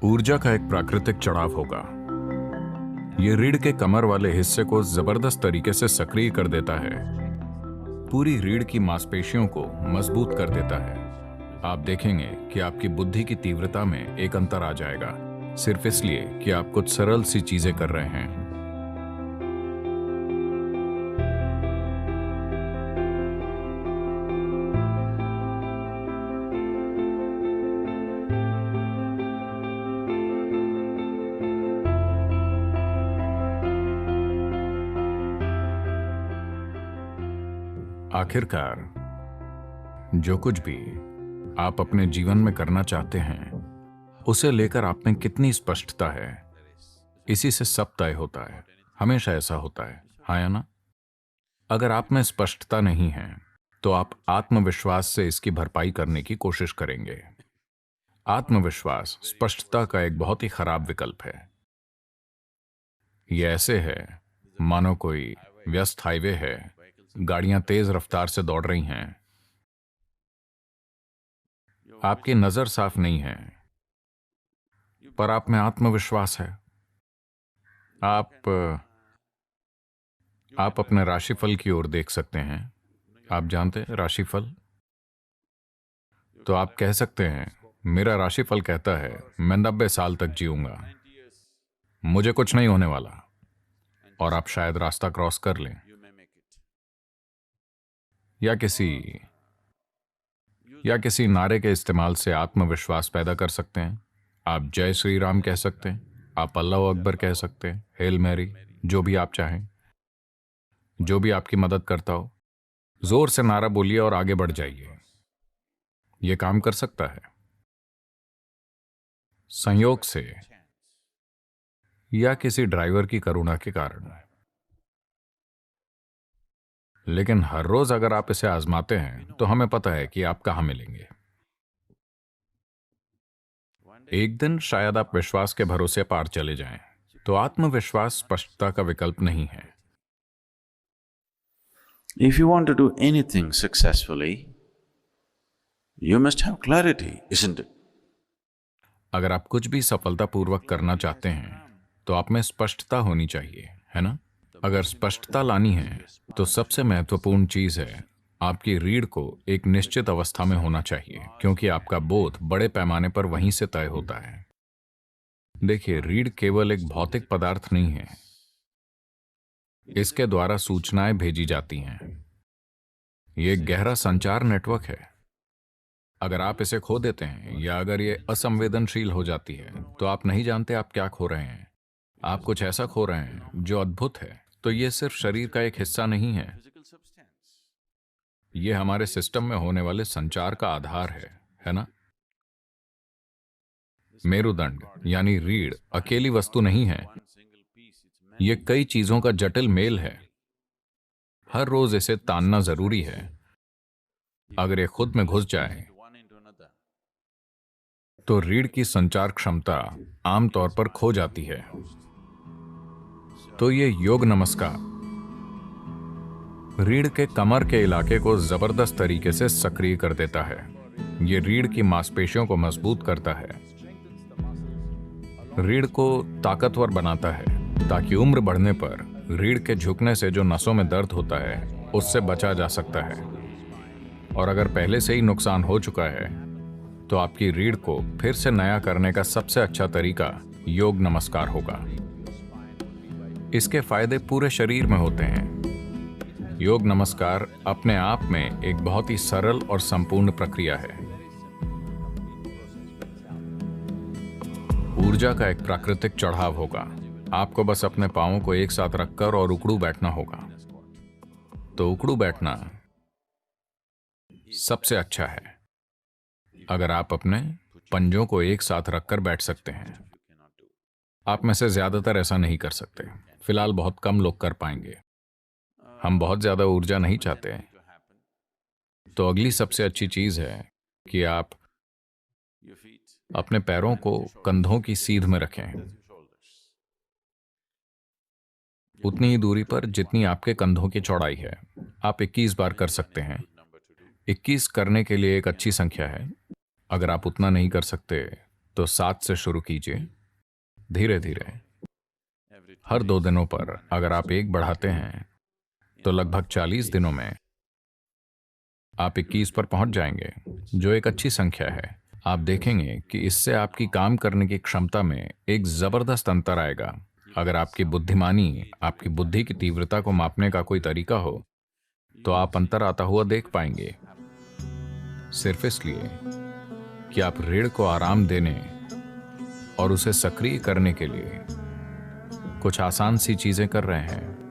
ऊर्जा का एक प्राकृतिक चढ़ाव होगा। ये रीढ़ के कमर वाले हिस्से को जबरदस्त तरीके से सक्रिय कर देता है, पूरी रीढ़ की मांसपेशियों को मजबूत कर देता है। आप देखेंगे कि आपकी बुद्धि की तीव्रता में एक अंतर आ जाएगा, सिर्फ इसलिए कि आप कुछ सरल सी चीजें कर रहे हैं। आखिरकार जो कुछ भी आप अपने जीवन में करना चाहते हैं, उसे लेकर आप में कितनी स्पष्टता है, इसी से सब तय होता है। हमेशा ऐसा होता है, हाँ या ना? अगर आप में स्पष्टता नहीं है तो आप आत्मविश्वास से इसकी भरपाई करने की कोशिश करेंगे। आत्मविश्वास स्पष्टता का एक बहुत ही खराब विकल्प है। यह ऐसे है मानो कोई व्यस्त हाईवे है, गाड़ियां तेज रफ्तार से दौड़ रही हैं, आपकी नजर साफ नहीं है, पर आप में आत्मविश्वास है। आप अपने राशिफल की ओर देख सकते हैं। आप जानते हैं राशिफल? तो आप कह सकते हैं, मेरा राशिफल कहता है मैं 90 साल तक जीऊंगा, मुझे कुछ नहीं होने वाला, और आप शायद रास्ता क्रॉस कर लें। या किसी नारे के इस्तेमाल से आत्मविश्वास पैदा कर सकते हैं। आप जय श्री राम कह सकते हैं, आप अल्लाह अकबर कह सकते हैं, हेल मैरी, जो भी आप चाहें, जो भी आपकी मदद करता हो। जोर से नारा बोलिए और आगे बढ़ जाइए। यह काम कर सकता है। संयोग से या किसी ड्राइवर की करुणा के कारण। लेकिन हर रोज अगर आप इसे आजमाते हैं तो हमें पता है कि आप कहां मिलेंगे। एक दिन शायद आप विश्वास के भरोसे पार चले जाएं। तो आत्मविश्वास स्पष्टता का विकल्प नहीं है। If you want to do anything successfully, you must have clarity, isn't it? अगर आप कुछ भी सफलतापूर्वक करना चाहते हैं तो आप में स्पष्टता होनी चाहिए, है ना? अगर स्पष्टता लानी है तो सबसे महत्वपूर्ण चीज है आपकी रीढ़ को एक निश्चित अवस्था में होना चाहिए, क्योंकि आपका बोध बड़े पैमाने पर वहीं से तय होता है। देखिए, रीढ़ केवल एक भौतिक पदार्थ नहीं है, इसके द्वारा सूचनाएं भेजी जाती हैं। यह एक गहरा संचार नेटवर्क है। अगर आप इसे खो देते हैं या अगर यह असंवेदनशील हो जाती है तो आप नहीं जानते आप क्या खो रहे हैं। आप कुछ ऐसा खो रहे हैं जो अद्भुत है। तो यह सिर्फ शरीर का एक हिस्सा नहीं है, यह हमारे सिस्टम में होने वाले संचार का आधार है ना? मेरुदंड यानी रीढ़ अकेली वस्तु नहीं है, यह कई चीजों का जटिल मेल है। हर रोज इसे तानना जरूरी है। अगर यह खुद में घुस जाए तो रीढ़ की संचार क्षमता आमतौर पर खो जाती है। तो यह योग नमस्कार रीढ़ के कमर के इलाके को जबरदस्त तरीके से सक्रिय कर देता है। यह रीढ़ की मांसपेशियों को मजबूत करता है, रीढ़ को ताकतवर बनाता है, ताकि उम्र बढ़ने पर रीढ़ के झुकने से जो नसों में दर्द होता है उससे बचा जा सकता है। और अगर पहले से ही नुकसान हो चुका है तो आपकी रीढ़ को फिर से नया करने का सबसे अच्छा तरीका योग नमस्कार होगा। इसके फायदे पूरे शरीर में होते हैं। योग नमस्कार अपने आप में एक बहुत ही सरल और संपूर्ण प्रक्रिया है। ऊर्जा का एक प्राकृतिक चढ़ाव होगा। आपको बस अपने पांवों को एक साथ रखकर और उकड़ू बैठना होगा। तो उकड़ू बैठना सबसे अच्छा है। अगर आप अपने पंजों को एक साथ रखकर बैठ सकते हैं। आप में से ज्यादातर ऐसा नहीं कर सकते। फिलहाल बहुत कम लोग कर पाएंगे। हम बहुत ज्यादा ऊर्जा नहीं चाहते। तो अगली सबसे अच्छी चीज है कि आप अपने पैरों को कंधों की सीध में रखें, उतनी ही दूरी पर जितनी आपके कंधों की चौड़ाई है। आप 21 बार कर सकते हैं। 21 करने के लिए एक अच्छी संख्या है। अगर आप उतना नहीं कर सकते तो 7 से शुरू कीजिए, धीरे धीरे। हर 2 दिनों पर अगर आप 1 बढ़ाते हैं तो लगभग 40 दिनों में आप 21 पर पहुंच जाएंगे, जो एक अच्छी संख्या है। आप देखेंगे कि इससे आपकी काम करने की क्षमता में एक जबरदस्त अंतर आएगा। अगर आपकी बुद्धिमानी, आपकी बुद्धि की तीव्रता को मापने का कोई तरीका हो तो आप अंतर आता हुआ देख पाएंगे। सिर्फ इसलिए कि आप रीढ़ को आराम देने और उसे सक्रिय करने के लिए कुछ आसान सी चीजें कर रहे हैं।